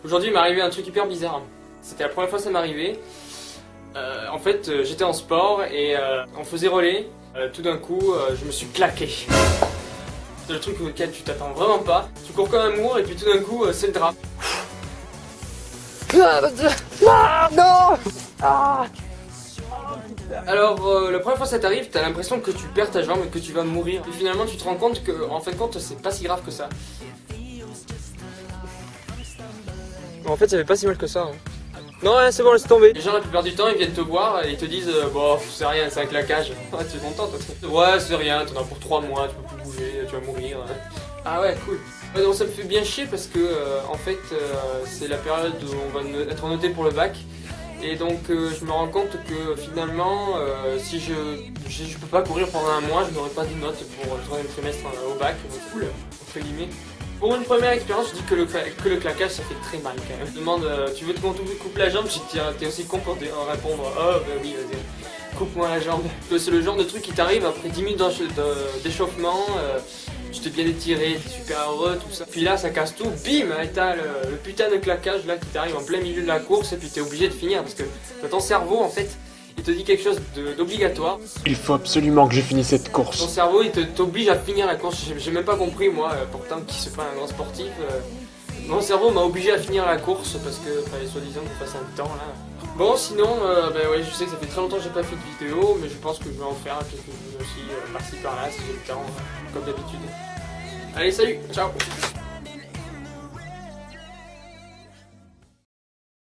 Aujourd'hui il m'est arrivé un truc hyper bizarre. C'était la première fois que ça m'arrivait. En fait j'étais en sport et on faisait relais. Tout d'un coup je me suis claqué. C'est le truc auquel tu t'attends vraiment pas. Tu cours comme un mour et puis tout d'un coup c'est le drap. Non. Ah. Alors la première fois que ça t'arrive, t'as l'impression que tu perds ta jambe et que tu vas mourir. Et finalement tu te rends compte que en fin de compte c'est pas si grave que ça. En fait ça fait pas si mal que ça. Non ouais, c'est bon, laisse tomber. Les gens la plupart du temps ils viennent te voir et ils te disent bon c'est rien, c'est un claquage. Ouais, tu es content toi. Ouais c'est rien, t'en as pour 3 mois, tu peux plus bouger, tu vas mourir. Ah ouais cool. Ouais, donc ça me fait bien chier parce que en fait c'est la période où on va être noté pour le bac. Et donc je me rends compte que finalement si je peux pas courir pendant un mois, je n'aurai pas de notes pour le troisième trimestre au bac, donc cool, entre guillemets. Pour une première expérience, je dis que le claquage ça fait très mal quand même. Je me demande, tu veux qu'on te coupe la jambe? Je dis tiens, t'es aussi con pour répondre, oh bah oui vas-y, coupe-moi la jambe. C'est le genre de truc qui t'arrive après 10 minutes d'échauffement. Tu t'es bien étiré, t'es super heureux, tout ça. Puis là, ça casse tout, bim, et t'as le putain de claquage là qui t'arrive en plein milieu de la course et puis t'es obligé de finir parce que t'as ton cerveau en fait, il te dit quelque chose d'obligatoire. Il faut absolument que je finisse cette Ton course. cerveau, il t'oblige à finir la course. J'ai même pas compris moi, pourtant qui se fait un grand sportif. Mon cerveau m'a obligé à finir la course parce que fallait soi-disant que je fasse un temps là. Bon sinon, bah ouais, je sais que ça fait très longtemps que j'ai pas fait de vidéo, mais je pense que je vais en faire quelques vidéos aussi par-ci par-là si j'ai le temps, comme d'habitude. Allez salut, ciao.